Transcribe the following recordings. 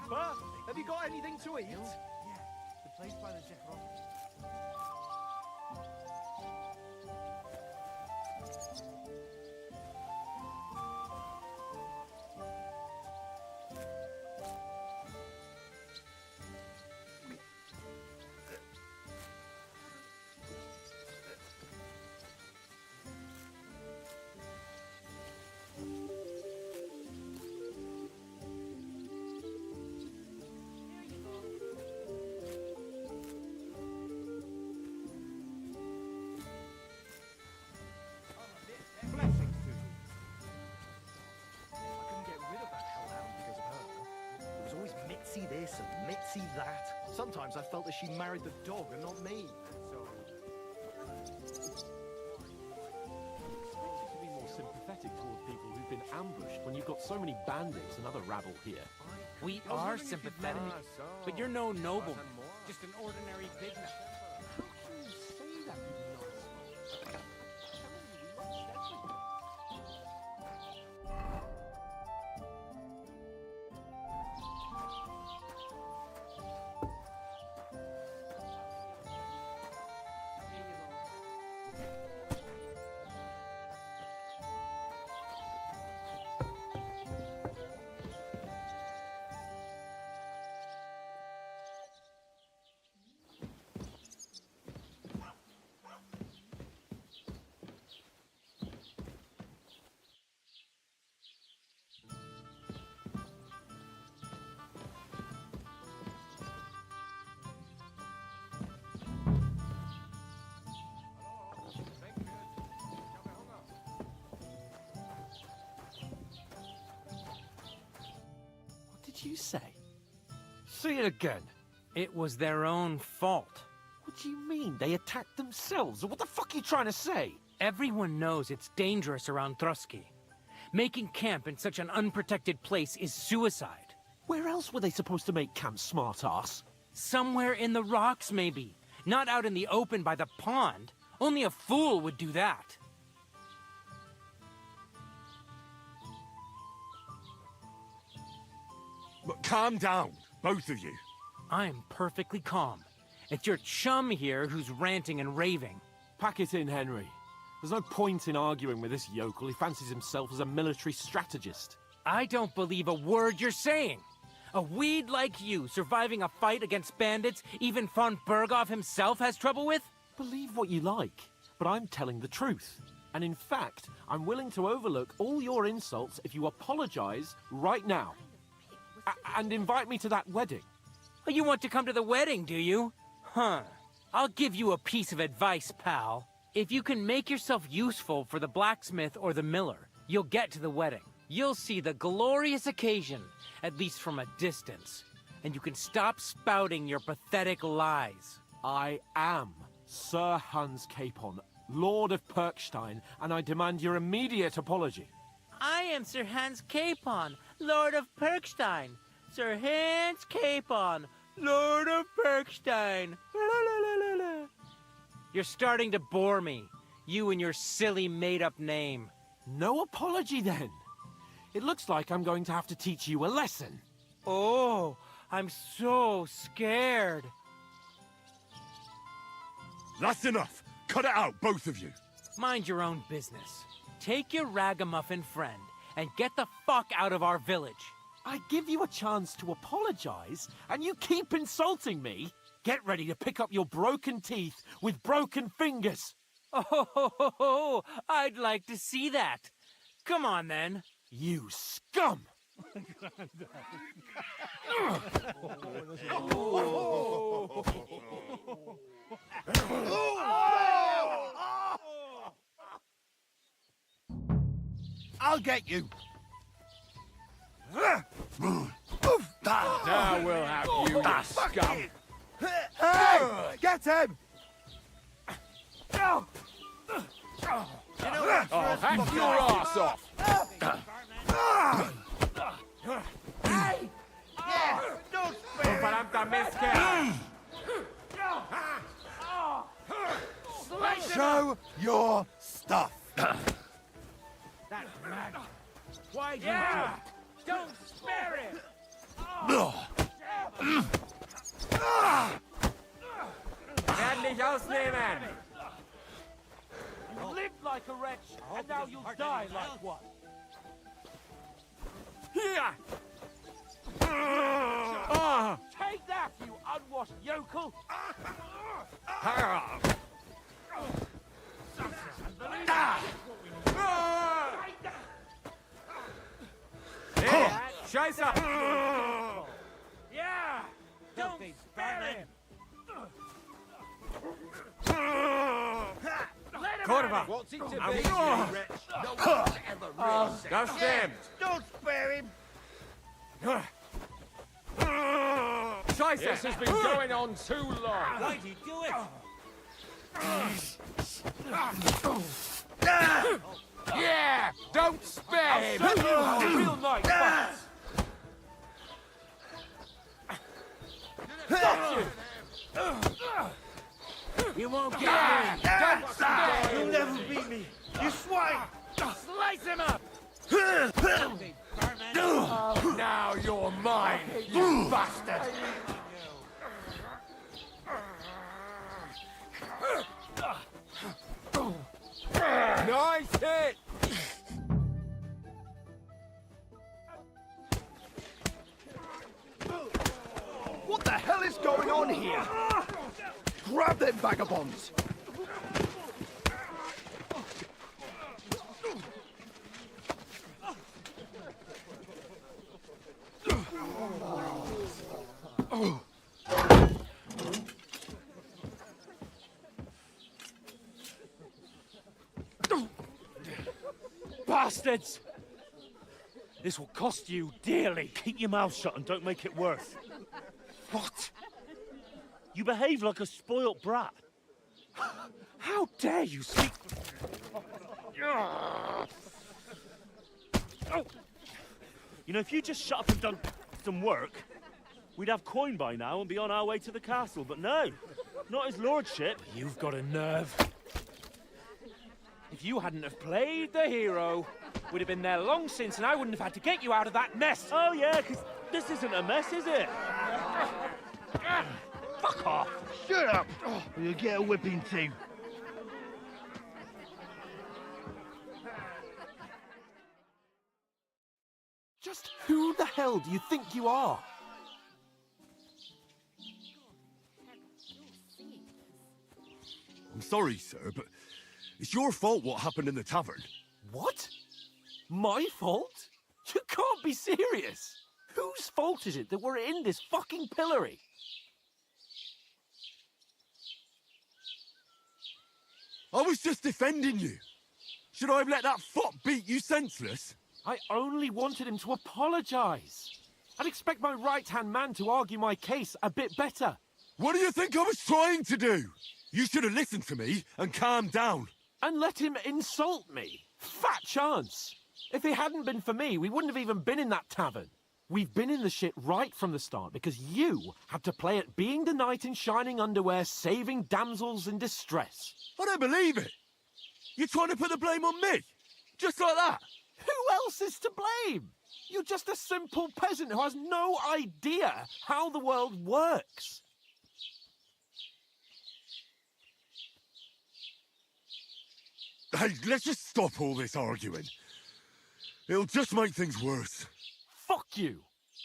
But have you got anything to eat? Yeah, the place by the Zephyr. Mitzi this and Mitzi that. Sometimes I felt that she married the dog and not me. Expected to be more sympathetic toward people who've been ambushed when you've got so many bandits and other rabble here. We are sympathetic, but you're no nobleman, just an ordinary pigman. How can you say that, you nonsense? You say? Say it again. It was their own fault. What do you mean? They attacked themselves? What the fuck are you trying to say? Everyone knows it's dangerous around Trotsky. Making camp in such an unprotected place is suicide. Where else were they supposed to make camp, smartass? Somewhere in the rocks, maybe. Not out in the open by the pond. Only a fool would do that. But calm down, both of you. I'm perfectly calm. It's your chum here who's ranting and raving. Pack it in, Henry. There's no point in arguing with this yokel. He fancies himself as a military strategist. I don't believe a word you're saying. A weed like you surviving a fight against bandits even von Berghoff himself has trouble with? Believe what you like, but I'm telling the truth. And in fact, I'm willing to overlook all your insults if you apologize right now. And invite me to that wedding. Oh, you want to come to the wedding, do you? Huh. I'll give you a piece of advice, pal. If you can make yourself useful for the blacksmith or the miller, you'll get to the wedding. You'll see the glorious occasion, at least from a distance. And you can stop spouting your pathetic lies. I am Sir Hans Capon, Lord of Perkstein, and I demand your immediate apology. I am Sir Hans Capon, Lord of Perkstein. Sir Hans Capon, Lord of Perkstein. You're starting to bore me, you and your silly made-up name. No apology, then. It looks like I'm going to have to teach you a lesson. Oh, I'm so scared. That's enough. Cut it out, both of you. Mind your own business. Take your ragamuffin friend and get the fuck out of our village. I give you a chance to apologize, and you keep insulting me? Get ready to pick up your broken teeth with broken fingers. Oh, I'd like to see that. Come on, then. You scum! I'll get you. Now we'll have you, you scum. Hey! Get him! Oh, hack your ass off! Hey! Yeah! Don't spare Show your stuff. That's mad. Why do you do it? Don't spare him! Ugh. And now you'll die like one. Here! Take that, you unwashed yokel! Yeah, Scheiße! Yeah! Don't spare him! Kurwa! What's it to be, I'm- you wretch? No one's ever really said Das stimmt! Don't spare him. Scheiße! This has been going on too long. Why'd he do it? Yeah! Don't spare him! Real night fights! You won't get Yeah! me! Don't spare him! You'll never beat me. You swine. Slice him up! Now you're mine, you bastard! Nice hit! What the hell is going on here? Grab them vagabonds! Bastards! This will cost you dearly. Keep your mouth shut and don't make it worse. What? You behave like a spoilt brat. How dare you speak... You know, if you just shut up and done some work, we'd have coin by now and be on our way to the castle. But no, not his lordship. You've got a nerve. If you hadn't have played the hero, we'd have been there long since and I wouldn't have had to get you out of that mess. Oh yeah, because this isn't a mess, is it? Fuck off. Shut up. Or you'll get a whipping too. Just who the hell do you think you are? I'm sorry, sir, but it's your fault what happened in the tavern. What? My fault? You can't be serious. Whose fault is it that we're in this fucking pillory? I was just defending you. Should I have let that fop beat you senseless? I only wanted him to apologize. I'd expect my right-hand man to argue my case a bit better. What do you think I was trying to do? You should have listened to me and calmed down. And let him insult me. Fat chance. If it hadn't been for me, we wouldn't have even been in that tavern. We've been in the shit right from the start because you had to play at being the knight in shining underwear, saving damsels in distress. I don't believe it. You're trying to put the blame on me? Just like that? Who else is to blame? You're just a simple peasant who has no idea how the world works. Hey, let's just stop all this arguing. It'll just make things worse. Fuck you.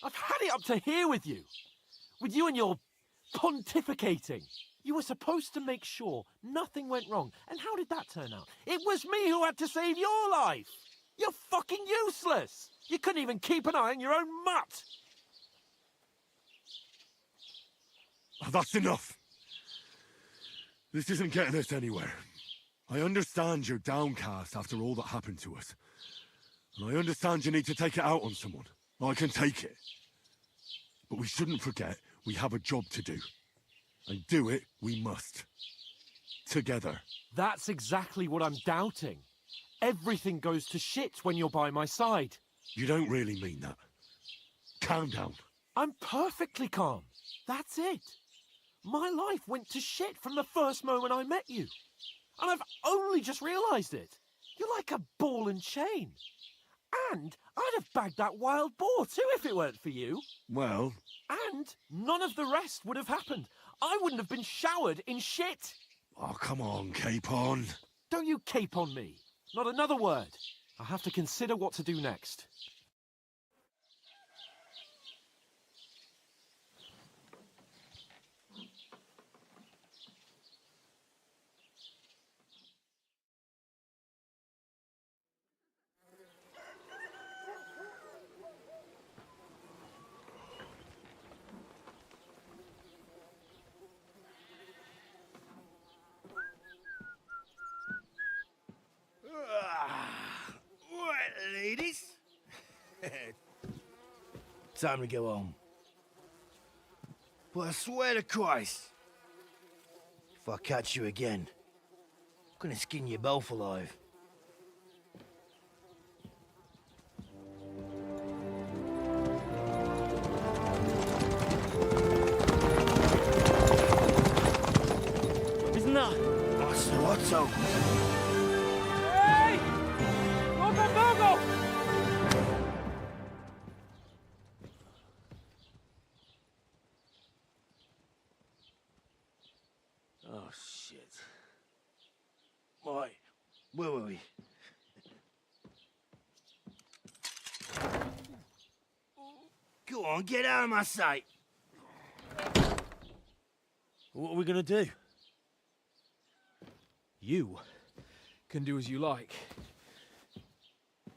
I've had it up to here with you. With you and your pontificating. You were supposed to make sure nothing went wrong. And how did that turn out? It was me who had to save your life. You're fucking useless. You couldn't even keep an eye on your own mutt. That's enough. This isn't getting us anywhere. I understand you're downcast after all that happened to us. And I understand you need to take it out on someone. I can take it. But we shouldn't forget we have a job to do. And do it we must. Together. That's exactly what I'm doubting. Everything goes to shit when you're by my side. You don't really mean that. Calm down. I'm perfectly calm. That's it. My life went to shit from the first moment I met you. And I've only just realised it. You're like a ball and chain. And I'd have bagged that wild boar too if it weren't for you. Well, And none of the rest would have happened. I wouldn't have been showered in shit. oh, come on, Capon. Don't you cape on me. Not another word. I'll have to consider what to do next. Right, ladies. Time to go home. But I swear to Christ, if I catch you again, I'm gonna skin you both alive. Isn't that? Otto. Hey! Lord Bambogo! Oh, shit. Right, where were we? Go on, get out of my sight. What are we gonna do? You can do as you like.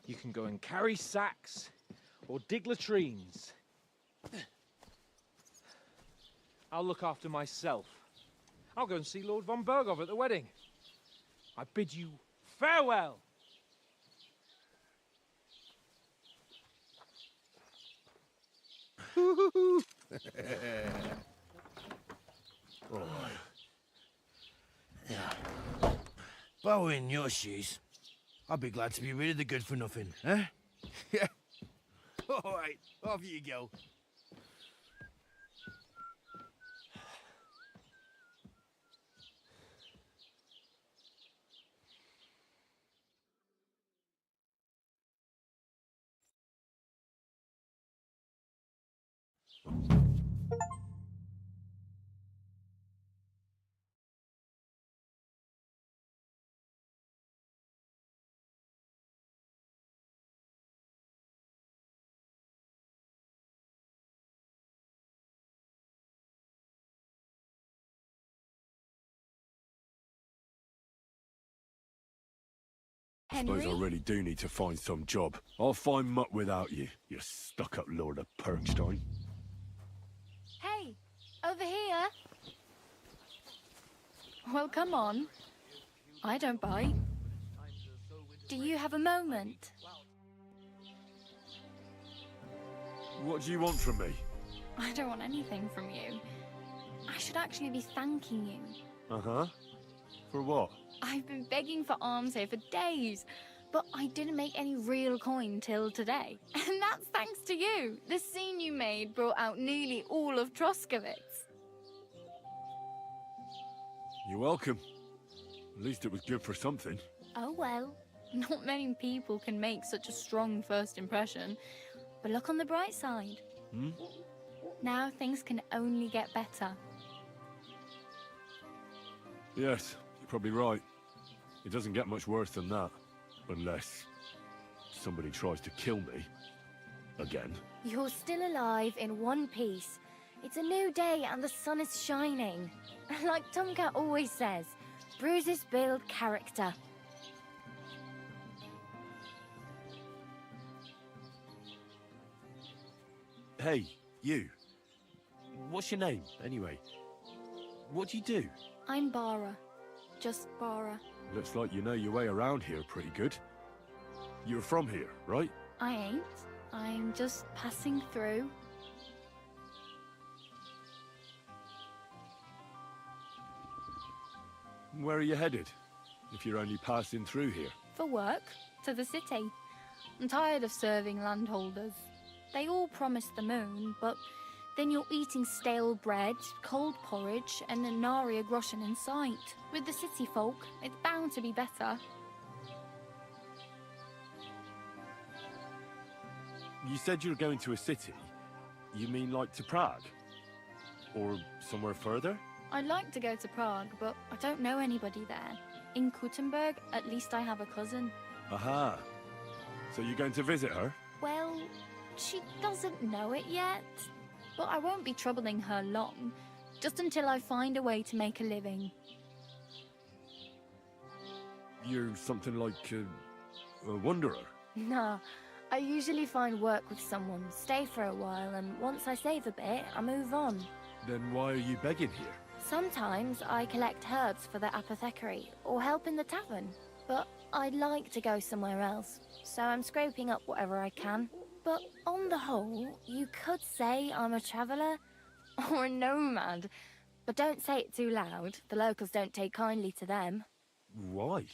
You can go and carry sacks or dig latrines. I'll look after myself. I'll go and see Lord von Bergov at the wedding. I bid you farewell. If I were in your shoes, I'd be glad to be rid of the good for nothing, eh? Yeah. All right, off you go. Suppose I really do need to find some job. I'll find mutt without you, you stuck-up Lord of Perkstein. Hey, over here. Well, come on. I don't bite. Do you have a moment? What do you want from me? I don't want anything from you. I should actually be thanking you. Uh-huh. For what? I've been begging for alms here for days, but I didn't make any real coin till today. And that's thanks to you. The scene you made brought out nearly all of Troskowitz. You're welcome. At least it was good for something. Oh well, not many people can make such a strong first impression. But look on the bright side. Hmm? Now things can only get better. Yes, you're probably right. It doesn't get much worse than that. Unless somebody tries to kill me. Again. You're still alive in one piece. It's a new day and the sun is shining. Like Tomcat always says, bruises build character. Hey, you. What's your name, anyway? What do you do? I'm Bara. Just Bara. Looks like you know your way around here pretty good. You're from here, right? I ain't. I'm just passing through. Where are you headed? If you're only passing through here. For work. To the city. I'm tired of serving landholders. They all promise the moon, but then you're eating stale bread, cold porridge, and a nary a groschen in sight. With the city folk, it's bound to be better. You said you're going to a city. You mean like to Prague? Or somewhere further? I'd like to go to Prague, but I don't know anybody there. In Kuttenberg, at least I have a cousin. Aha. So you're going to visit her? Well, she doesn't know it yet. But I won't be troubling her long, just until I find a way to make a living. You're something like a wanderer? Nah, I usually find work with someone, stay for a while, and once I save a bit, I move on. Then why are you begging here? Sometimes I collect herbs for the apothecary, or help in the tavern. But I'd like to go somewhere else, so I'm scraping up whatever I can. But on the whole, you could say I'm a traveller, or a nomad. But don't say it too loud, the locals don't take kindly to them. Why?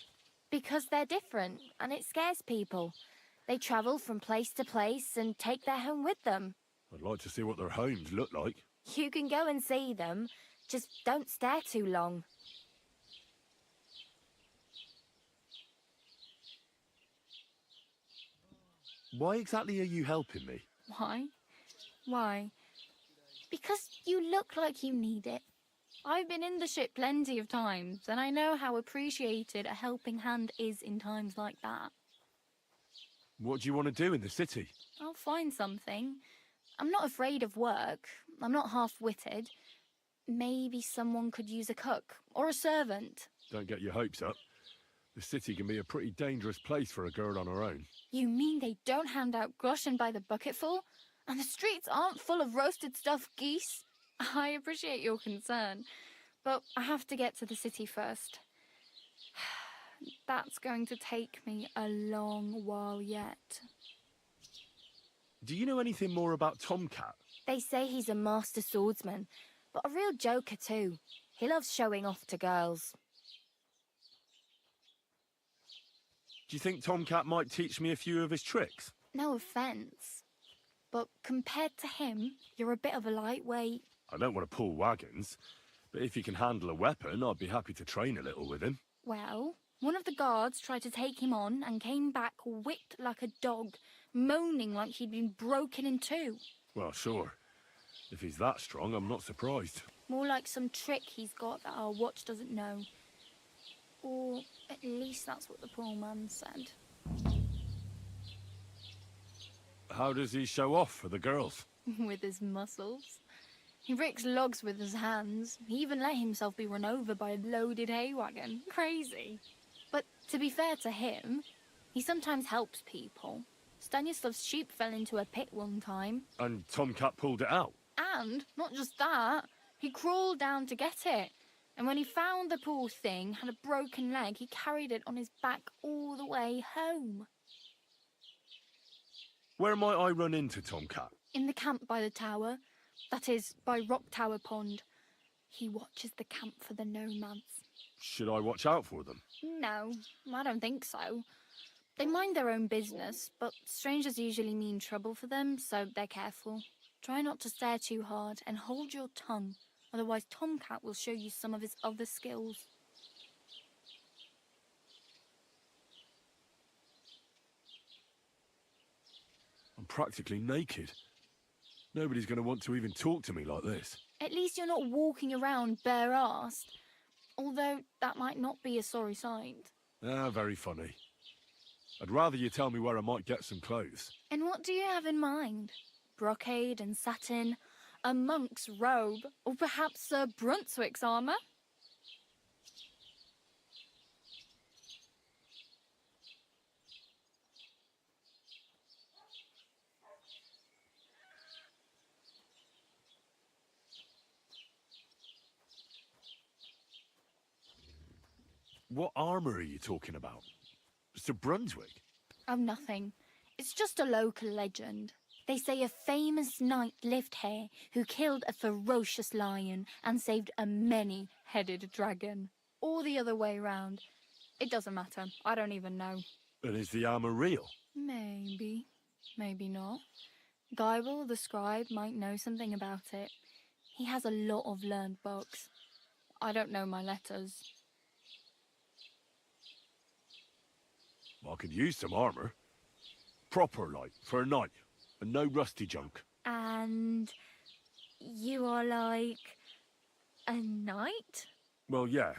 Because they're different, and it scares people. They travel from place to place and take their home with them. I'd like to see what their homes look like. You can go and see them, just don't stare too long. Why exactly are you helping me? Why? Why? Because you look like you need it. I've been in the ship plenty of times, and I know how appreciated a helping hand is in times like that. What do you want to do in the city? I'll find something. I'm not afraid of work. I'm not half-witted. Maybe someone could use a cook, or a servant. Don't get your hopes up. The city can be a pretty dangerous place for a girl on her own. You mean they don't hand out groschen by the bucketful? And the streets aren't full of roasted stuffed geese? I appreciate your concern, but I have to get to the city first. That's going to take me a long while yet. Do you know anything more about Tomcat? They say he's a master swordsman, but a real joker too. He loves showing off to girls. Do you think Tomcat might teach me a few of his tricks? No offence, but compared to him, you're a bit of a lightweight. I don't want to pull wagons, but if he can handle a weapon, I'd be happy to train a little with him. Well, one of the guards tried to take him on and came back whipped like a dog, moaning like he'd been broken in two. Well, sure. If he's that strong, I'm not surprised. More like some trick he's got that our watch doesn't know. Or at least that's what the poor man said. How does he show off for the girls? With his muscles. He ricks logs with his hands. He even let himself be run over by a loaded hay wagon. Crazy. But to be fair to him, he sometimes helps people. Stanislav's sheep fell into a pit one time. And Tomcat pulled it out? And, not just that, he crawled down to get it. And when he found the poor thing had a broken leg, he carried it on his back all the way home. Where might I run into Tomcat? In the camp by the tower. That is, by Rock Tower Pond. He watches the camp for the nomads. Should I watch out for them? No, I don't think so. They mind their own business, but strangers usually mean trouble for them, so they're careful. Try not to stare too hard and hold your tongue, otherwise Tomcat will show you some of his other skills. I'm practically naked. Nobody's going to want to even talk to me like this. At least you're not walking around bare-assed, although that might not be a sorry sight. Ah, very funny. I'd rather you tell me where I might get some clothes. And what do you have in mind? Brocade and satin, a monk's robe, or perhaps Sir Brunswick's armour? What armour are you talking about? Sir Brunswick? Oh, nothing. It's just a local legend. They say a famous knight lived here who killed a ferocious lion and saved a many-headed dragon. Or the other way round. It doesn't matter. I don't even know. And is the armour real? Maybe. Maybe not. Gybel, the scribe, might know something about it. He has a lot of learned books. I don't know my letters. I could use some armour. Proper, like, for a knight. And no rusty junk. And you are like a knight? Well, yeah.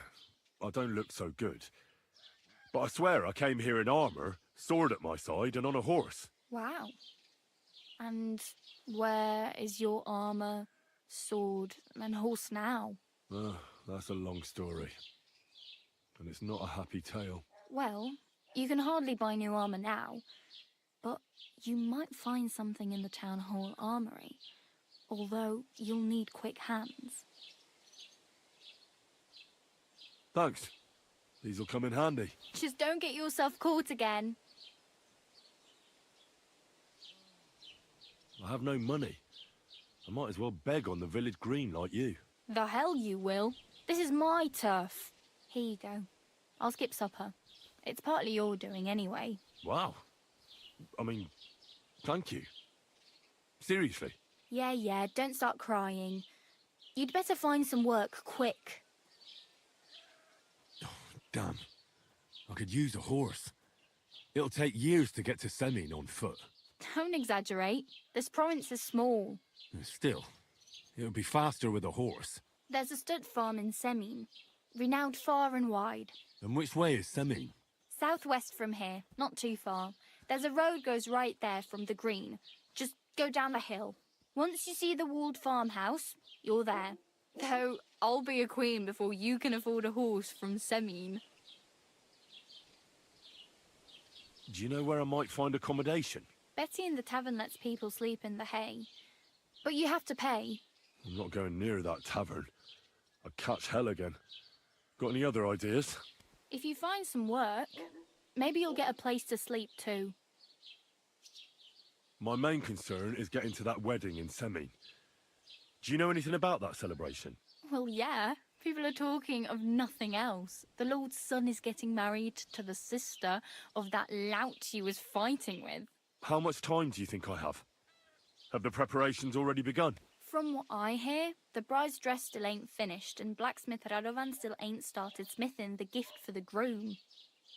I don't look so good. But I swear I came here in armour, sword at my side, and on a horse. Wow. And where is your armour, sword, and horse now? That's a long story. And it's not a happy tale. Well, you can hardly buy new armour now, but you might find something in the town hall armoury, although you'll need quick hands. Thanks. These'll come in handy. Just don't get yourself caught again. I have no money. I might as well beg on the village green like you. The hell you will. This is my turf. Here you go. I'll skip supper. It's partly your doing anyway. Wow. I mean, thank you. Seriously. Yeah, don't start crying. You'd better find some work quick. Damn. I could use a horse. It'll take years to get to Semin on foot. Don't exaggerate. This province is small. Still, it'll be faster with a horse. There's a stud farm in Semin, renowned far and wide. And which way is Semin? Southwest from here, not too far. There's a road goes right there from the green. Just go down the hill. Once you see the walled farmhouse, you're there. Though I'll be a queen before you can afford a horse from Semin. Do you know where I might find accommodation? Betty in the tavern lets people sleep in the hay. But you have to pay. I'm not going near that tavern. I'd catch hell again. Got any other ideas? If you find some work, maybe you'll get a place to sleep too. My main concern is getting to that wedding in Semin. Do you know anything about that celebration? Well, yeah. People are talking of nothing else. The Lord's son is getting married to the sister of that lout he was fighting with. How much time do you think I have? Have the preparations already begun? From what I hear, the bride's dress still ain't finished and blacksmith Radovan still ain't started smithing the gift for the groom.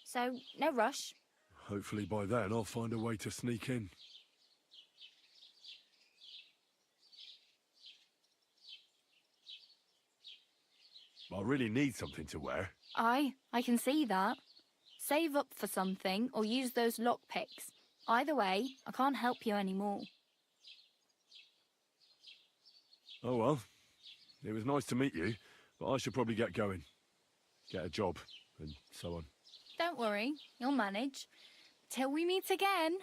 So, no rush. Hopefully by then I'll find a way to sneak in. I really need something to wear. I can see that. Save up for something or use those lockpicks. Either way, I can't help you anymore. Oh well, it was nice to meet you, but I should probably get going. Get a job, and so on. Don't worry, you'll manage. Till we meet again.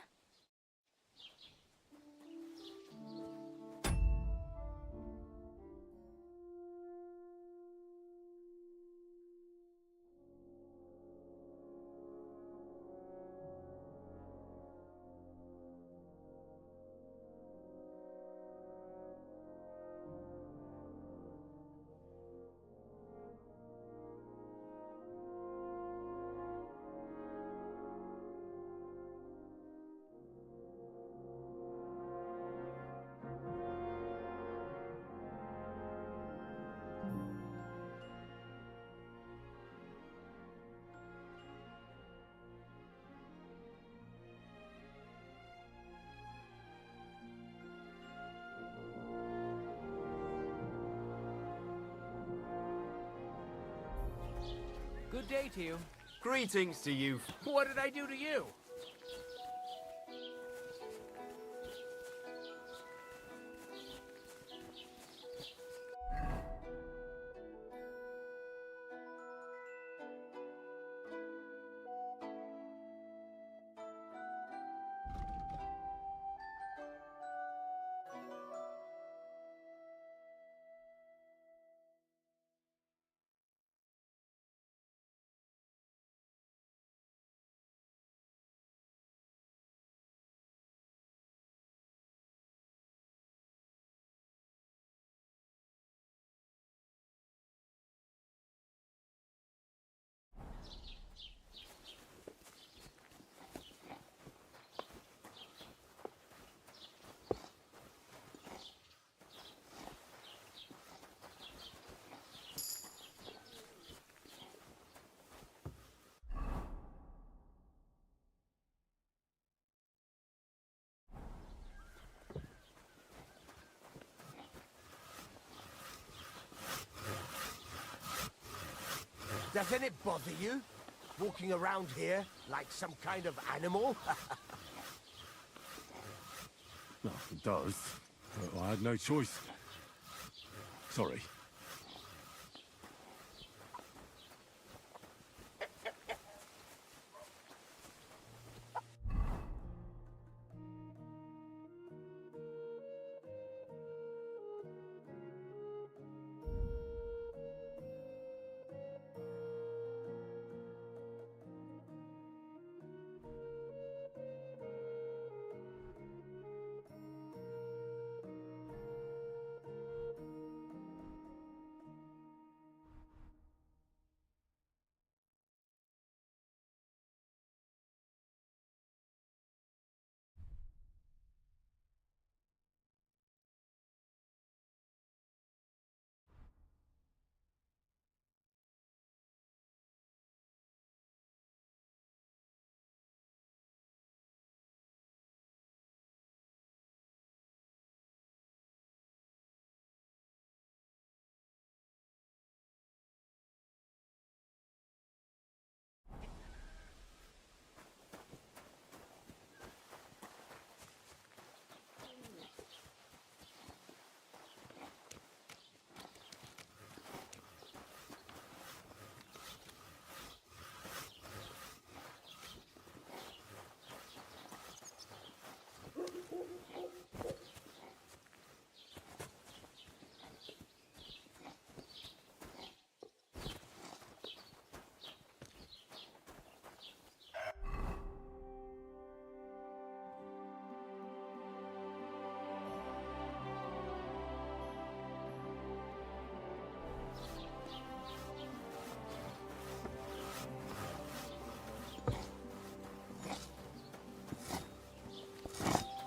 Good day to you. Greetings to you. What did I do to you? Doesn't it bother you? walking around here like some kind of animal? Well, it does, but I had no choice. Sorry.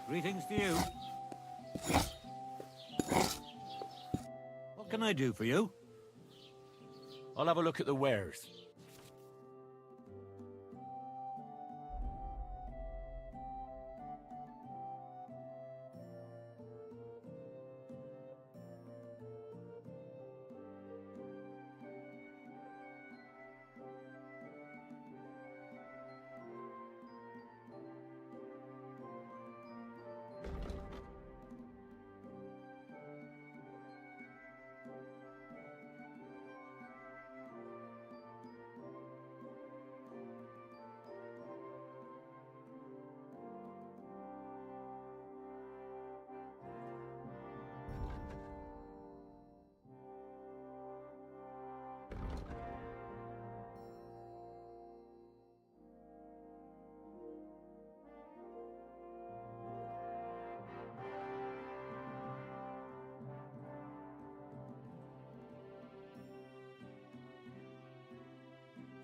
Greetings to you. What can I do for you? I'll have a look at the wares.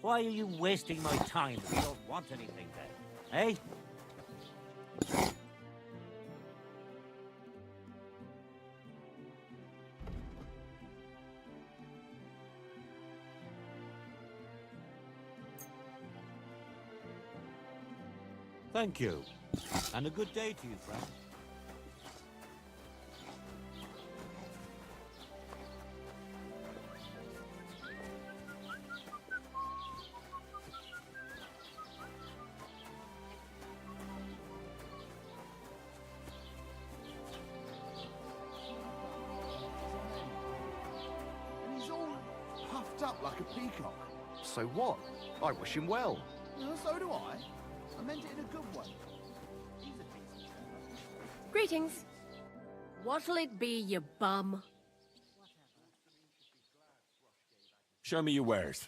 Why are you wasting my time if you don't want anything then? Eh? Thank you. And a good day to you, friend. And he's all puffed up like a peacock. So what? I wish him well. Well, so do I. I meant it in a good way. He's a decent fella. Greetings. What'll it be, you bum? Show me your wares.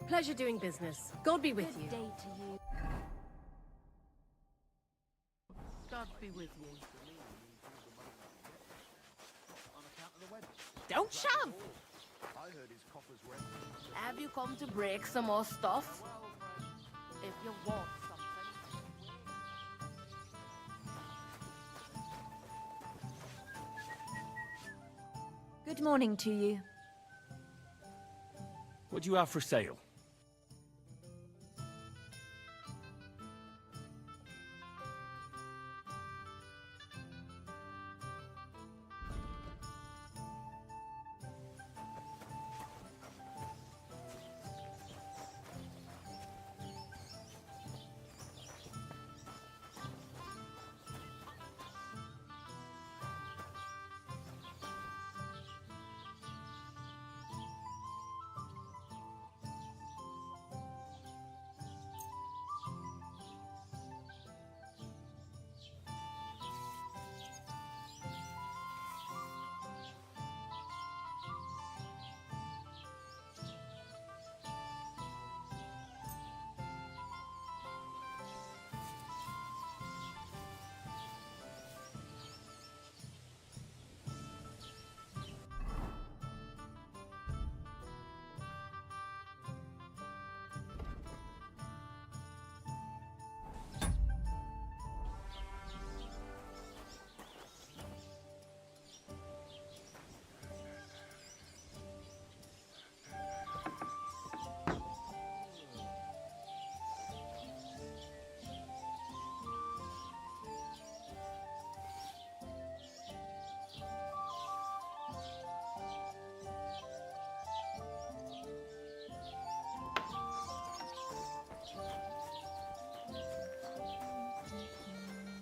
Pleasure doing business. God be with you. Day to you. God be with you. Don't shove! I heard his coffers were empty. Have you come to break some more stuff? If you want something. Good morning to you. What do you have for sale?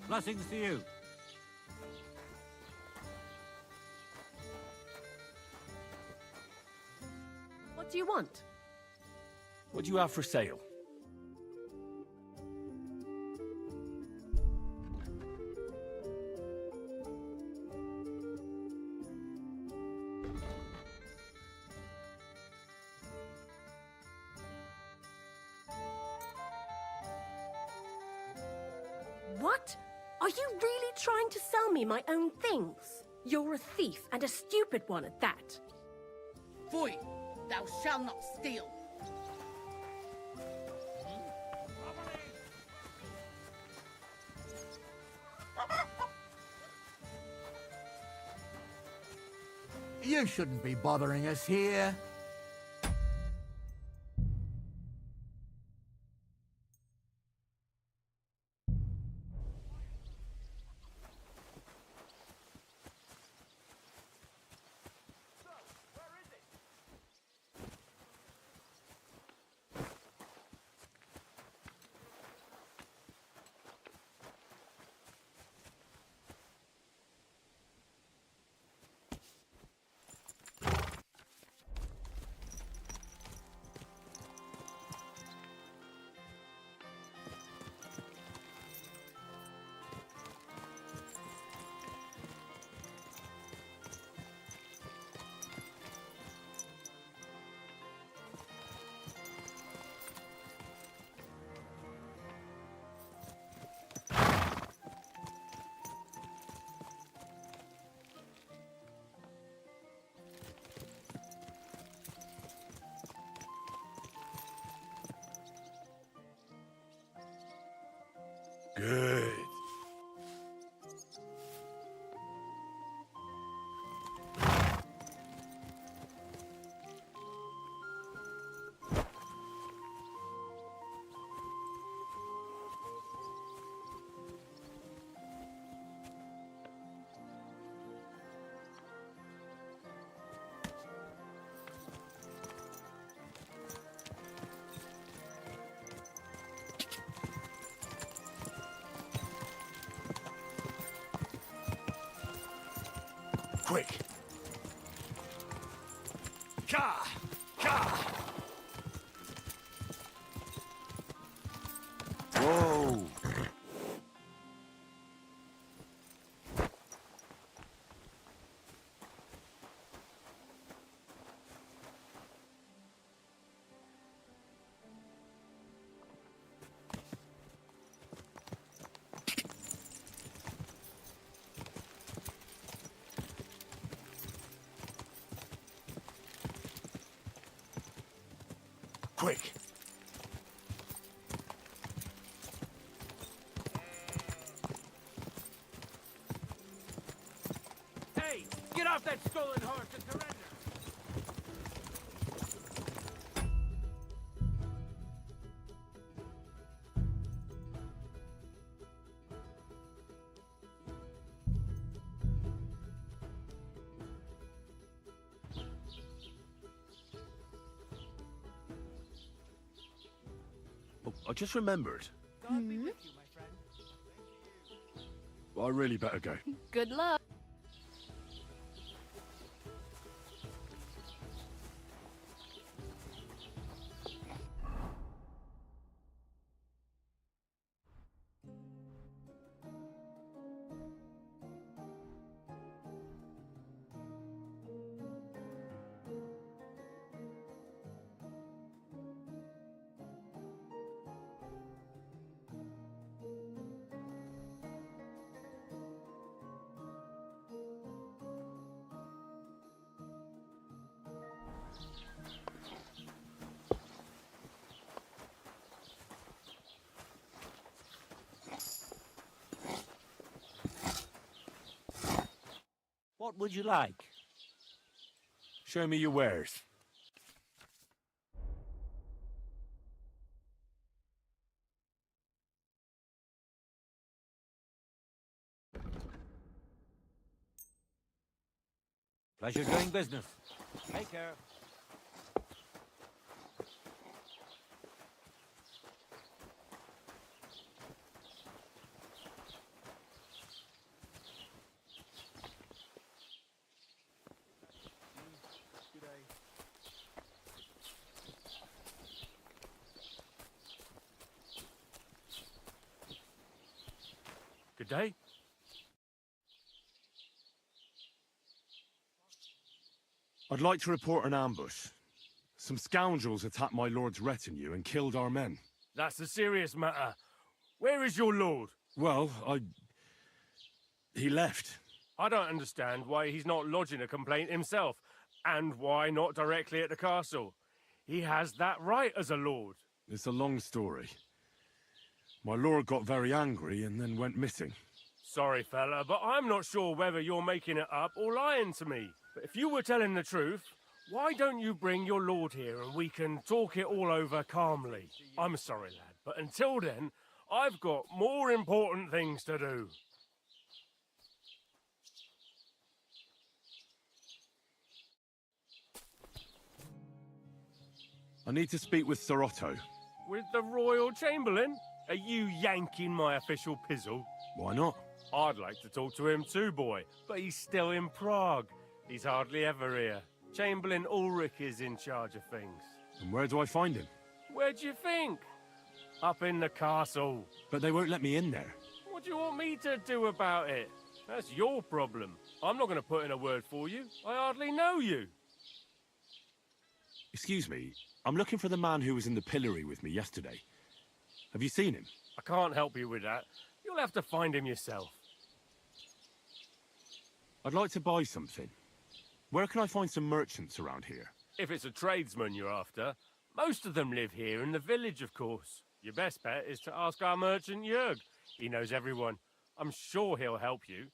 Blessings to you. What do you want? What do you have for sale? What? Are you really trying to sell me my own things? You're a thief, and a stupid one at that. Fui! Thou shalt not steal! You shouldn't be bothering us here. Good. Quick! Ka! Ka! Whoa! quick! Hey, get off that stolen horse and surrender! Oh, I just remembered. Hmm? I really better go. Good luck. What would you like? Show me your wares. Pleasure doing business. Take care. Good day. I'd like to report an ambush. Some scoundrels attacked my lord's retinue and killed our men. That's a serious matter. Where is your lord? Well, he left. I don't understand why he's not lodging a complaint himself, and why not directly at the castle. He has that right as a lord. It's a long story. My lord got very angry and then went missing. Sorry, fella, but I'm not sure whether you're making it up or lying to me. But if you were telling the truth, why don't you bring your lord here and we can talk it all over calmly? I'm sorry, lad, but until then, I've got more important things to do. I need to speak with Sir Otto. With the Royal Chamberlain? Are you yanking my official pizzle? Why not? I'd like to talk to him too, boy, but he's still in Prague. He's hardly ever here. Chamberlain Ulrich is in charge of things. And where do I find him? Where do you think? Up in the castle. But they won't let me in there. What do you want me to do about it? That's your problem. I'm not going to put in a word for you. I hardly know you. Excuse me, I'm looking for the man who was in the pillory with me yesterday. Have you seen him? I can't help you with that. You'll have to find him yourself. I'd like to buy something. Where can I find some merchants around here? If it's a tradesman you're after, most of them live here in the village, of course. Your best bet is to ask our merchant Jörg. He knows everyone. I'm sure he'll help you.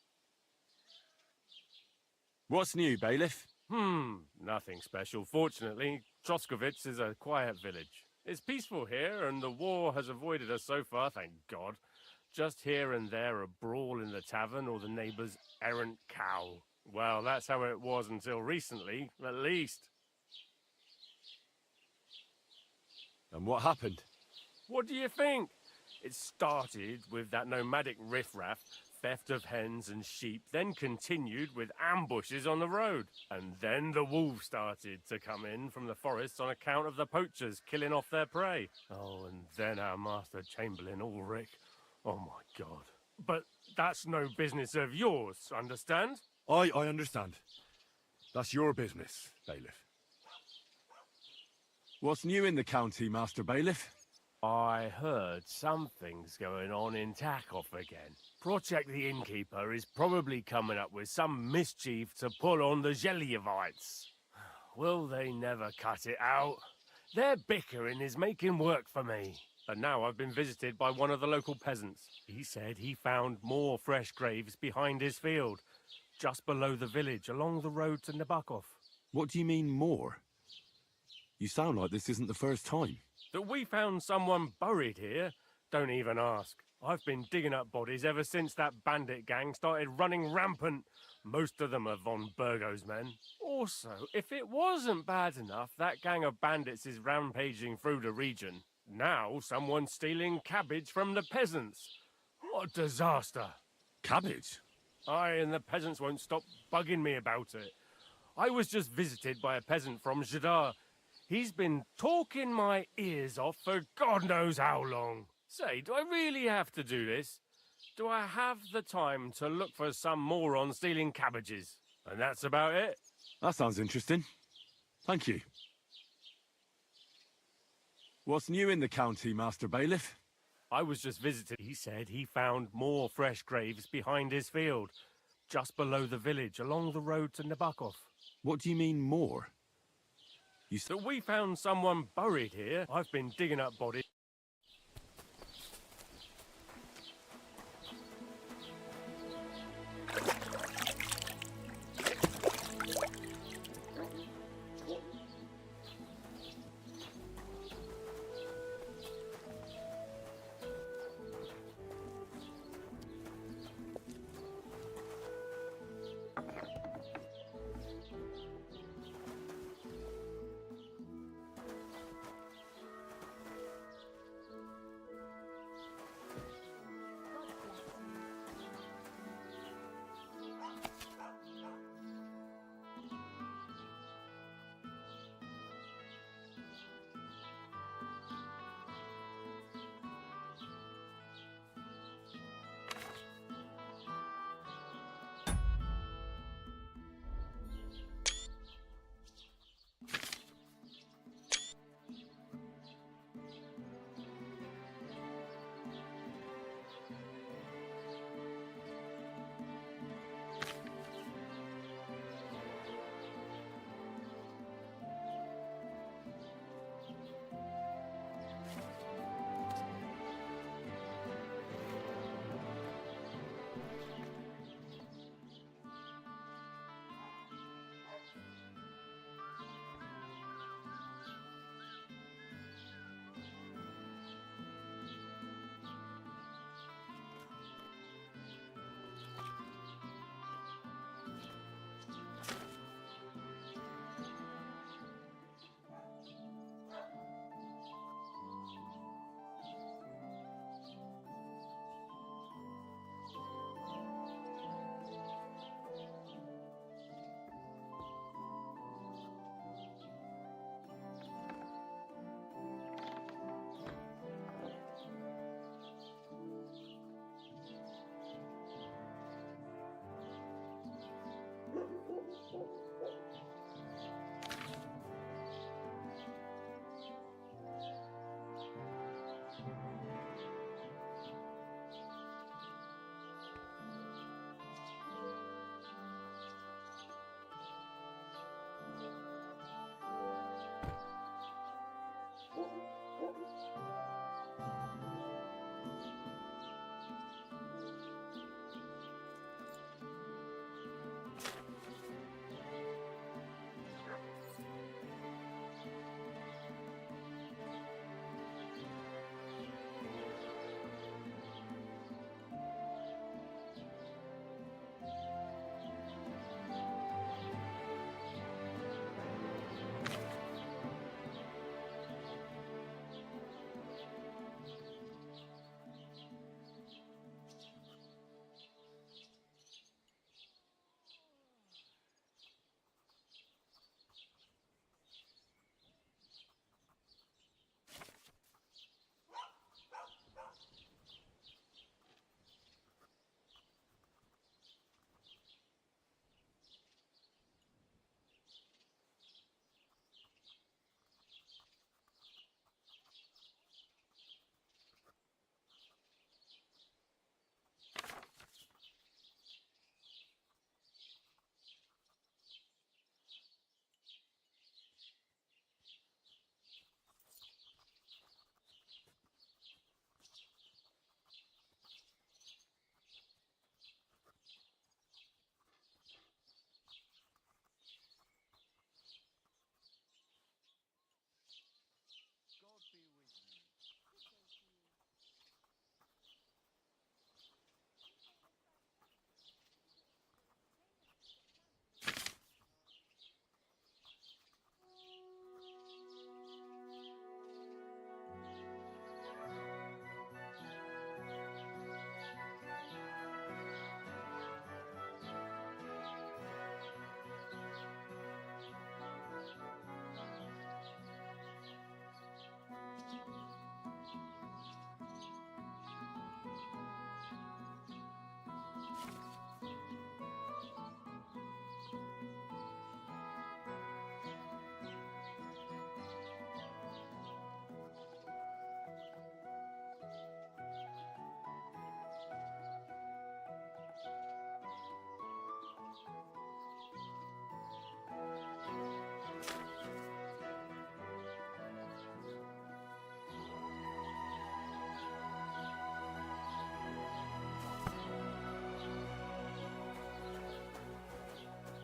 What's new, bailiff? Nothing special. Fortunately, Troskowitz is a quiet village. It's peaceful here, and the war has avoided us so far, thank God. Just here and there a brawl in the tavern or the neighbour's errant cow. Well, that's how it was until recently, at least. And what happened? What do you think? It started with that nomadic riffraff, theft of hens and sheep, then continued with ambushes on the road. And then the wolves started to come in from the forests on account of the poachers killing off their prey. Oh, and then our master Chamberlain Ulrich. Oh my God. But that's no business of yours, understand? I understand. That's your business, bailiff. What's new in the county, Master Bailiff? I heard something's going on in Takov again. Project the Innkeeper is probably coming up with some mischief to pull on the Zelievites. Will they never cut it out? Their bickering is making work for me. And now I've been visited by one of the local peasants. He said he found more fresh graves behind his field, just below the village, along the road to Nabokov. What do you mean, more? You sound like this isn't the first time. That we found someone buried here? Don't even ask. I've been digging up bodies ever since that bandit gang started running rampant. Most of them are von Burgo's men. Also, if it wasn't bad enough that gang of bandits is rampaging through the region, now someone's stealing cabbage from the peasants. What a disaster. Cabbage? Aye, and the peasants won't stop bugging me about it. I was just visited by a peasant from Jadar. He's been talking my ears off for God knows how long. Say, do I really have to do this? Do I have the time to look for some moron stealing cabbages? And that's about it. That sounds interesting. Thank you. What's new in the county, Master Bailiff? I was just visited. He said he found more fresh graves behind his field, just below the village, along the road to Nabokov. What do you mean, more? That we found someone buried here. I've been digging up bodies.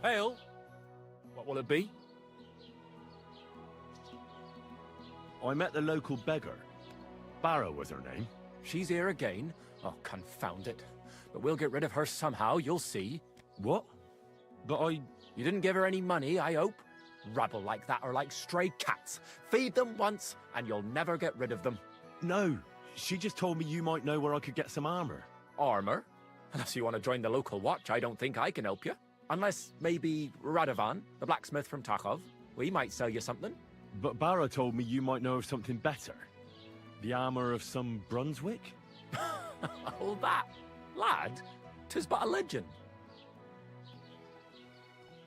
Ale? What will it be? I met the local beggar. Barrow was her name. She's here again? Oh, confound it. But we'll get rid of her somehow, you'll see. What? But I... You didn't give her any money, I hope? Rabble like that are like stray cats. Feed them once, and you'll never get rid of them. No, she just told me you might know where I could get some armor. Armor? Unless you want to join the local watch, I don't think I can help you. Unless, maybe, Radovan, the blacksmith from Takhov. We might sell you something. But Barrow told me you might know of something better. The armor of some Brunswick? All that? Lad, 'tis but a legend.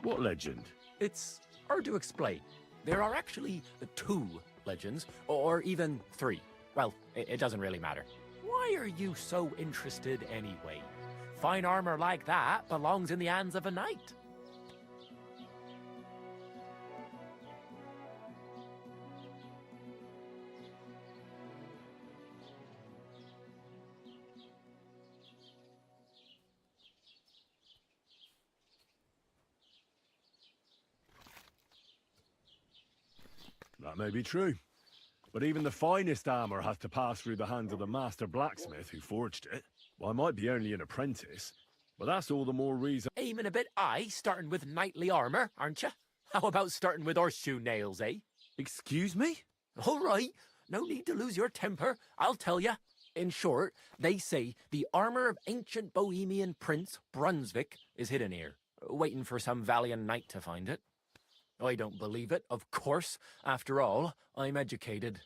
What legend? It's hard to explain. There are actually 2 legends, or even 3. Well, it doesn't really matter. Why are you so interested anyway? Fine armor like that belongs in the hands of a knight. That may be true. But even the finest armor has to pass through the hands of the master blacksmith who forged it. Well, I might be only an apprentice, but that's all the more reason... Aiming a bit high, starting with knightly armor, aren't you? How about starting with horseshoe nails, eh? Excuse me? All right, no need to lose your temper, I'll tell you. In short, they say the armor of ancient Bohemian prince Brunswick is hidden here, waiting for some valiant knight to find it. I don't believe it, of course. After all, I'm educated.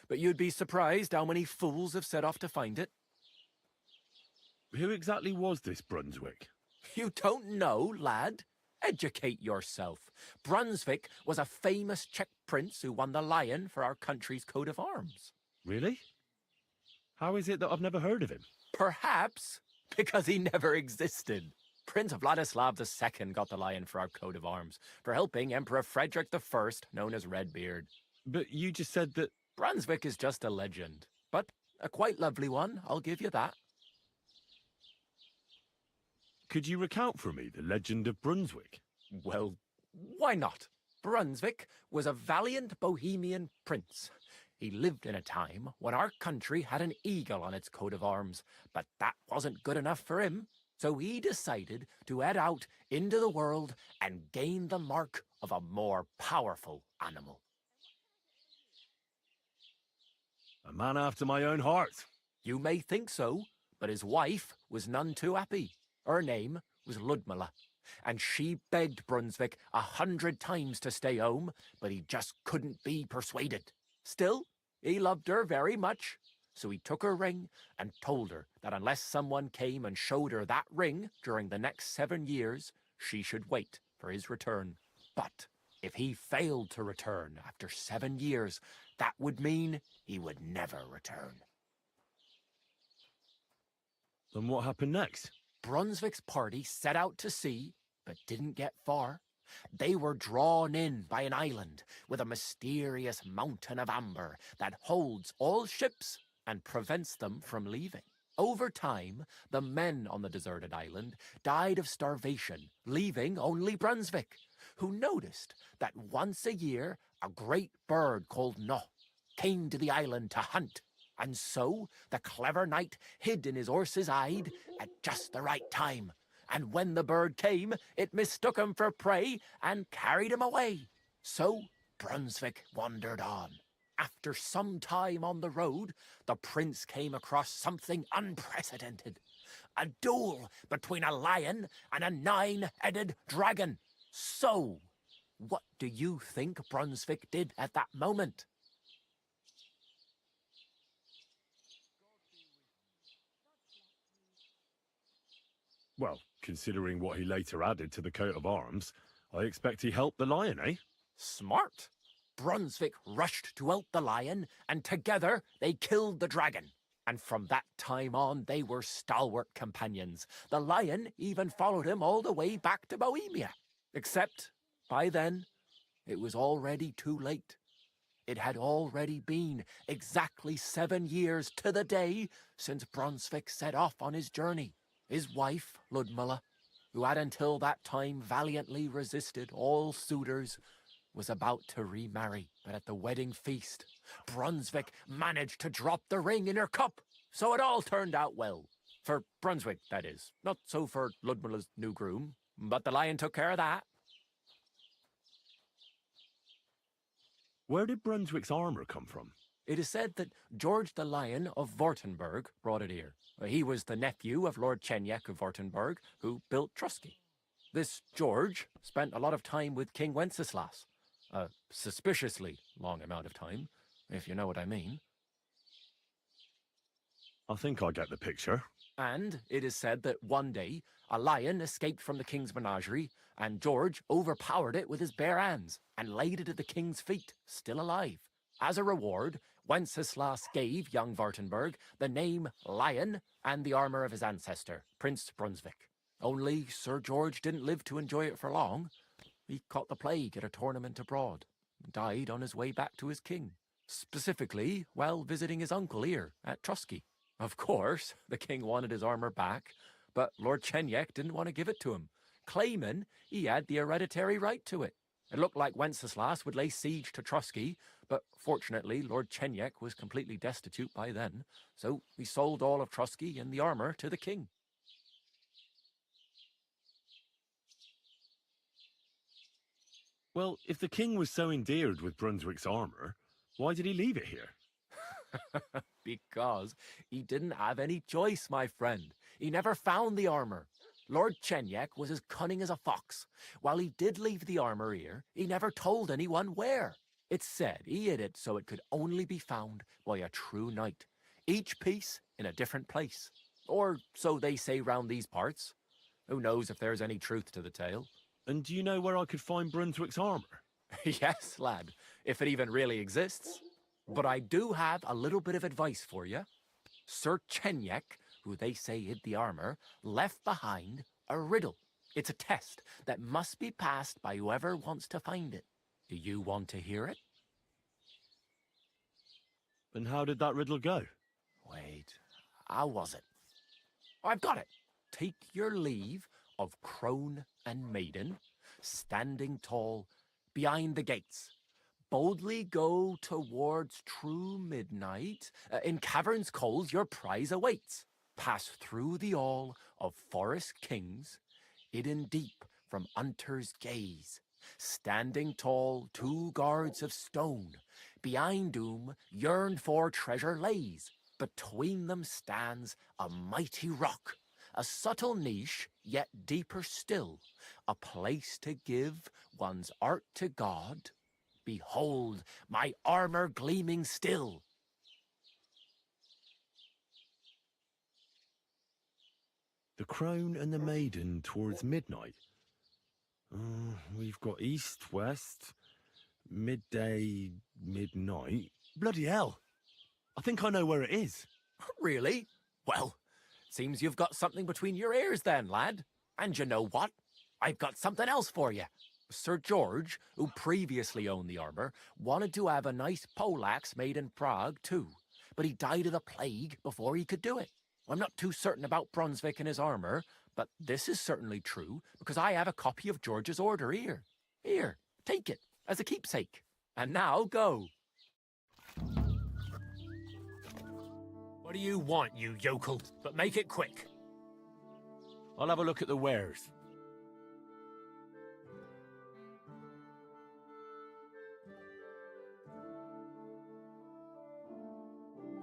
But you'd be surprised how many fools have set off to find it. Who exactly was this Brunswick? You don't know, lad? Educate yourself. Brunswick was a famous Czech prince who won the lion for our country's coat of arms. Really? How is it that I've never heard of him? Perhaps because he never existed. Prince Vladislav II got the lion for our coat of arms for helping Emperor Frederick I, known as Redbeard. But you just said that... Brunswick is just a legend, but a quite lovely one, I'll give you that. Could you recount for me the legend of Brunswick? Well, why not? Brunswick was a valiant Bohemian prince. He lived in a time when our country had an eagle on its coat of arms, but that wasn't good enough for him. So he decided to head out into the world and gain the mark of a more powerful animal. A man after my own heart. You may think so, but his wife was none too happy. Her name was Ludmilla, and she begged Brunswick 100 times to stay home, but he just couldn't be persuaded. Still, he loved her very much. So he took her ring and told her that unless someone came and showed her that ring during the next 7 years, she should wait for his return. But if he failed to return after 7 years, that would mean he would never return. Then what happened next? Brunswick's party set out to sea, but didn't get far. They were drawn in by an island with a mysterious mountain of amber that holds all ships and prevents them from leaving. Over time, the men on the deserted island died of starvation, leaving only Brunswick, who noticed that once a year a great bird called No came to the island to hunt, and so the clever knight hid in his horse's hide at just the right time. And when the bird came, it mistook him for prey and carried him away. So Brunswick wandered on. After some time on the road, the prince came across something unprecedented. A duel between a lion and a 9-headed dragon. So, what do you think Brunswick did at that moment? Well, considering what he later added to the coat of arms, I expect he helped the lion, eh? Smart. Brunswick rushed to help the lion, and together they killed the dragon. And from that time on, they were stalwart companions. The lion even followed him all the way back to Bohemia. Except, by then, it was already too late. It had already been exactly 7 years to the day since Brunswick set off on his journey. His wife, Ludmilla, who had until that time valiantly resisted all suitors, was about to remarry. But at the wedding feast, Brunswick managed to drop the ring in her cup, so it all turned out well. For Brunswick, that is. Not so for Ludmilla's new groom, but the lion took care of that. Where did Brunswick's armour come from? It is said that George the Lion of Württemberg brought it here. He was the nephew of Lord Chenyek of Württemberg, who built Trusky. This George spent a lot of time with King Wenceslas. A suspiciously long amount of time, if you know what I mean. I think I get the picture. And it is said that one day, a lion escaped from the king's menagerie, and George overpowered it with his bare hands and laid it at the king's feet, still alive. As a reward, Wenceslas gave young Württemberg the name Lion and the armour of his ancestor, Prince Brunswick. Only Sir George didn't live to enjoy it for long. He caught the plague at a tournament abroad, and died on his way back to his king, specifically while visiting his uncle here at Trusky. Of course, the king wanted his armour back, but Lord Chenyek didn't want to give it to him, claiming he had the hereditary right to it. It looked like Wenceslas would lay siege to Trusky, but fortunately Lord Chenyek was completely destitute by then, so he sold all of Trusky and the armour to the king. Well, if the king was so endeared with Brunswick's armour, why did he leave it here? Because he didn't have any choice, my friend. He never found the armour. Lord Chenyek was as cunning as a fox. While he did leave the armour here, he never told anyone where. It's said he hid it so it could only be found by a true knight, each piece in a different place. Or so they say round these parts. Who knows if there's any truth to the tale? And do you know where I could find Brunswick's armour? Yes, lad, if it even really exists. But I do have a little bit of advice for you. Sir Chenyek, who they say hid the armour, left behind a riddle. It's a test that must be passed by whoever wants to find it. Do you want to hear it? And how did that riddle go? Wait, how was it? I've got it. Take your leave of crone and maiden, standing tall behind the gates. Boldly go towards true midnight. In caverns cold your prize awaits. Pass through the all of forest kings, hidden deep from hunter's gaze. Standing tall, 2 guards of stone, behind whom yearned for treasure lays. Between them stands a mighty rock, a subtle niche, yet deeper still, a place to give one's art to God. Behold, my armour gleaming still. The crone and the maiden towards midnight. We've got east, west, midday, midnight. Bloody hell! I think I know where it is. Really? Well, seems you've got something between your ears then, lad. And you know what? I've got something else for you. Sir George, who previously owned the armour, wanted to have a nice poleaxe made in Prague too, but he died of the plague before he could do it. I'm not too certain about Brunswick and his armour, but this is certainly true, because I have a copy of George's order here. Here, take it, as a keepsake. And now, go. What do you want, you yokel? But make it quick. I'll have a look at the wares.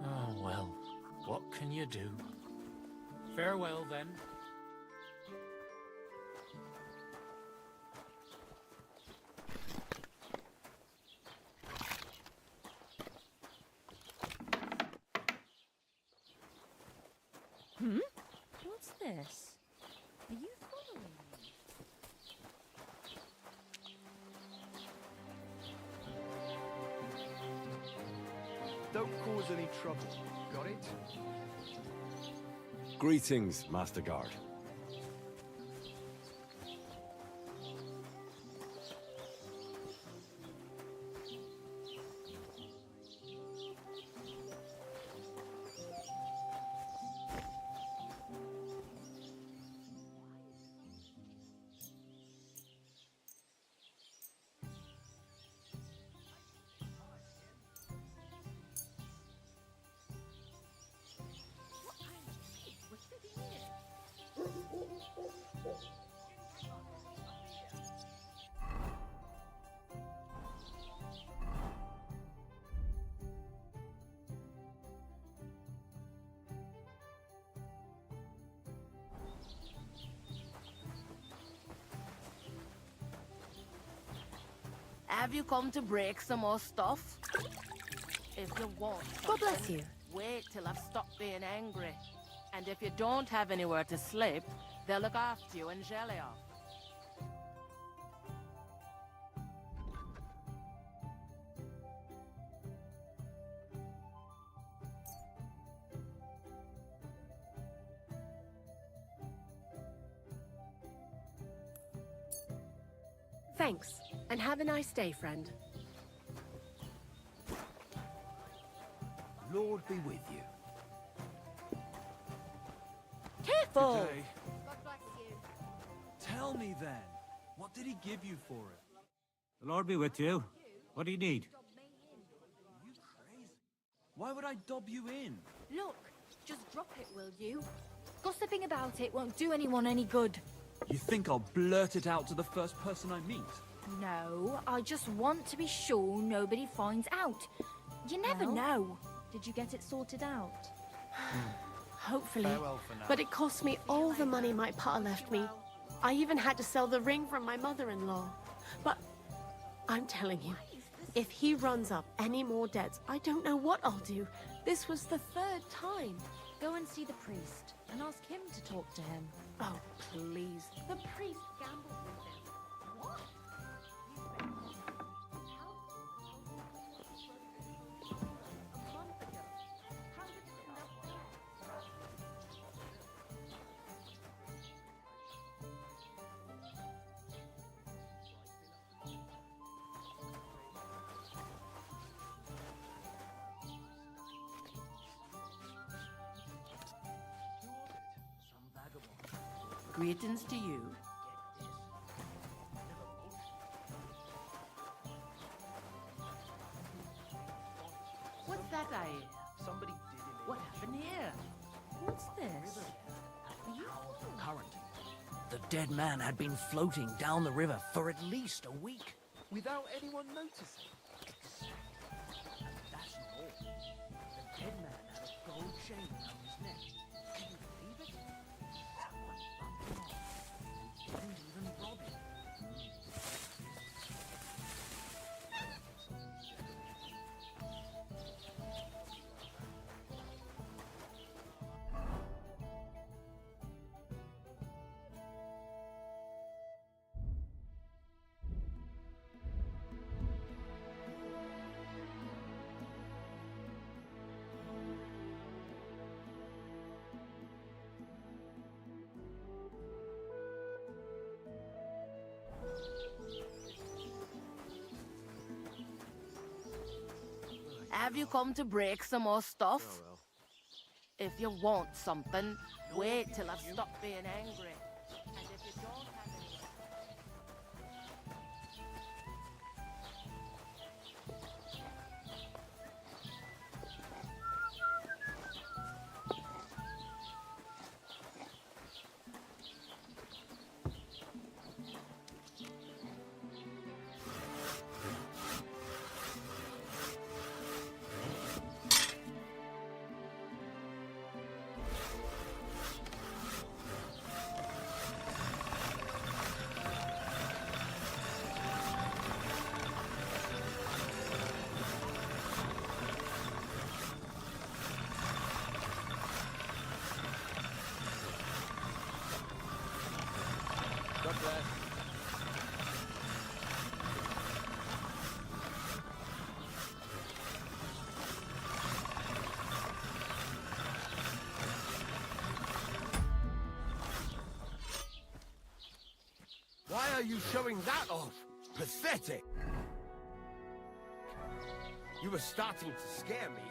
Oh, well, what can you do? Farewell, then. What's this? Are you following me? Don't cause any trouble. Got it? Greetings, Master Guard. Have you come to break some more stuff? If you want God bless something, you. wait till I've stopped being angry. And if you don't have anywhere to sleep, they'll look after you in Jelly-off. Thanks, and have a nice day, friend. Lord be with you. Careful! Good day. Tell me then, what did he give you for it? The Lord be with you. What do you need? Are you crazy? Why would I dob you in? Look, just drop it, will you? Gossiping about it won't do anyone any good. You think I'll blurt it out to the first person I meet? No, I just want to be sure nobody finds out. You never Well, know. Did you get it sorted out? Hopefully. Farewell for now. But it cost me all the money my pa left me. I even had to sell the ring from my mother-in-law. But I'm telling you, if he runs up any more debts, I don't know what I'll do. This was the third time. Go and see the priest and ask him to talk to him. Oh, please. The priest gambled with them. What? A month ago. How did it end up there? Greetings to you. What's that I hear? Somebody did him in. What happened here? What's this? Current. The dead man had been floating down the river for at least a week without anyone noticing. And that's not all. The dead man had a gold chain around his neck. Can you believe it? Someone bumped him off and didn't even rob him. Have you come to break some more stuff? If you want something, wait till I've stopped being angry. And if you don't have any... God bless. Why are you showing that off? Pathetic! You were starting to scare me.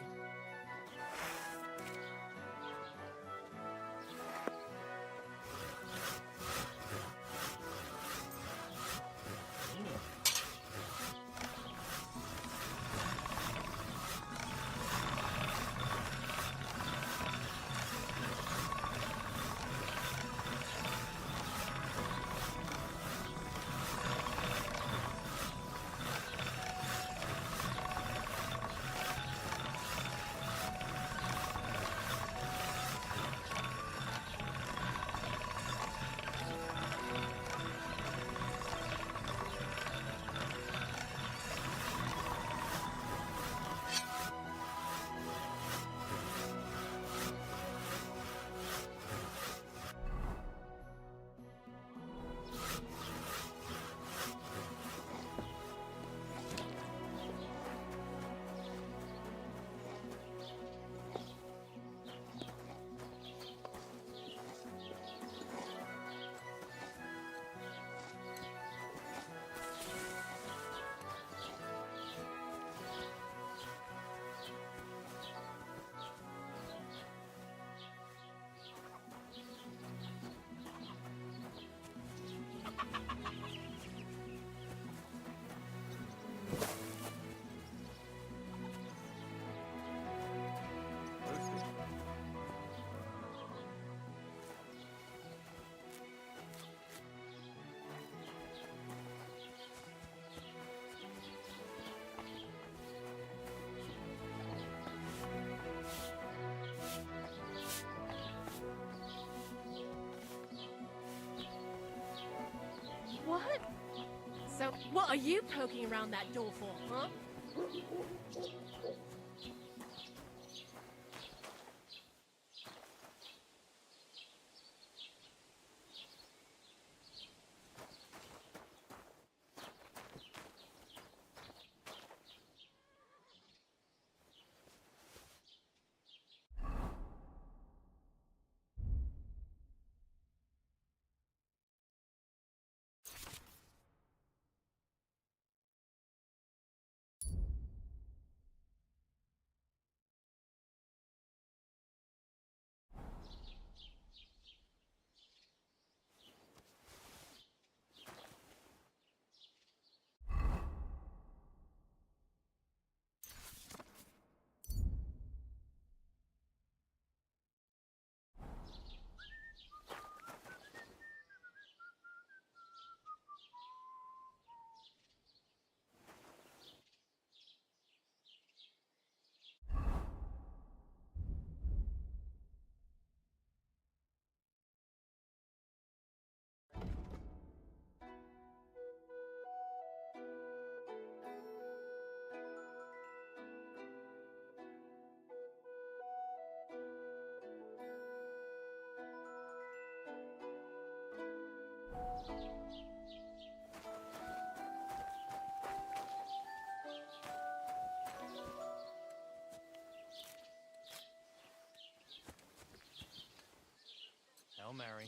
What are you poking around that door for, huh? Hail Mary.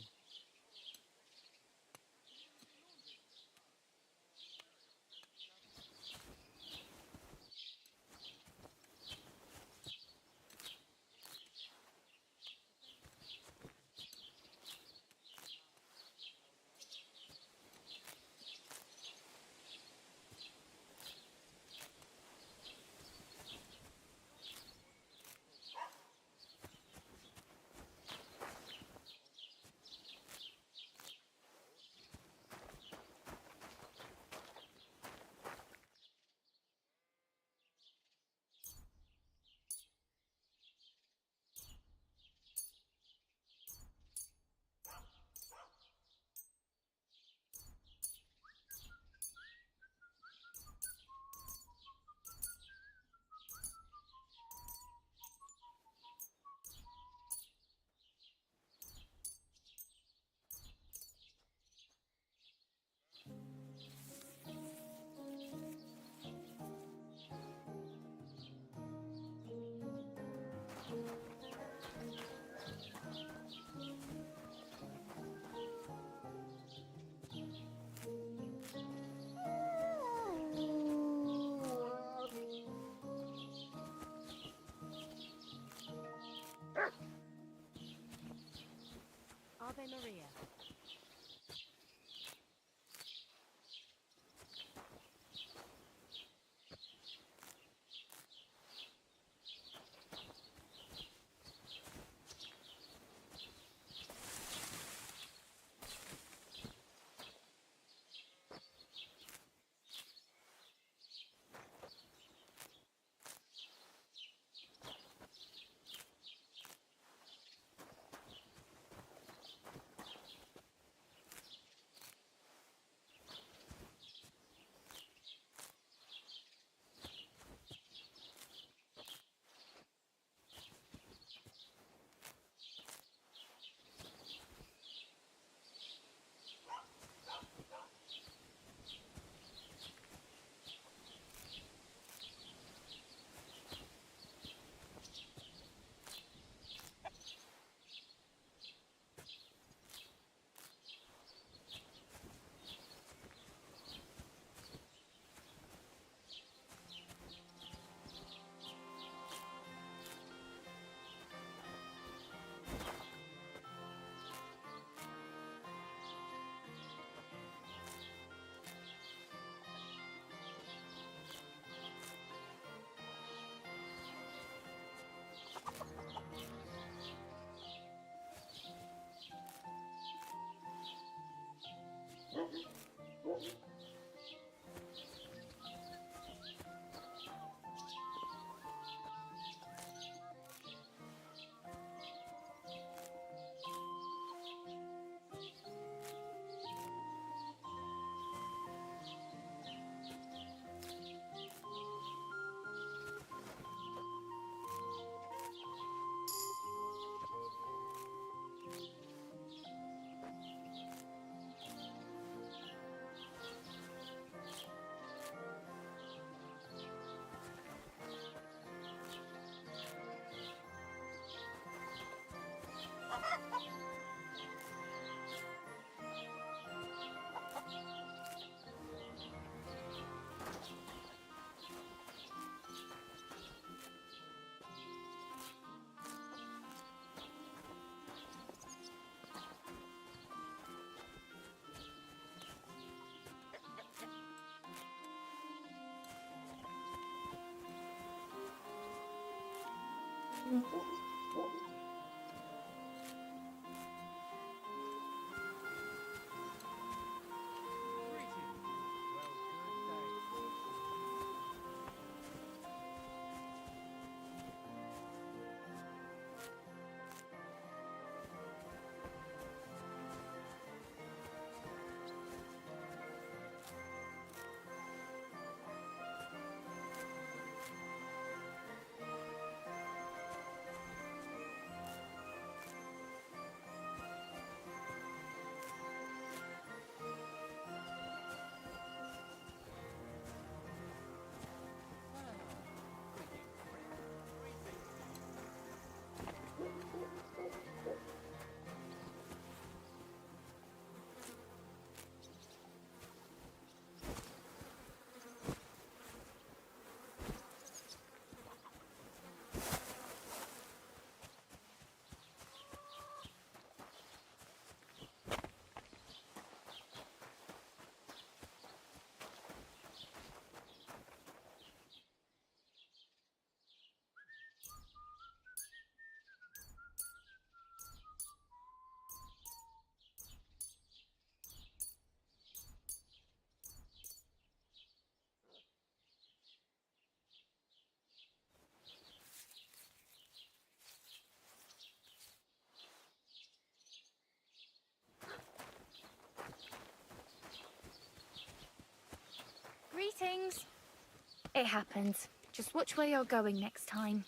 Ave Maria. Greetings. It happens. Just watch where you're going next time.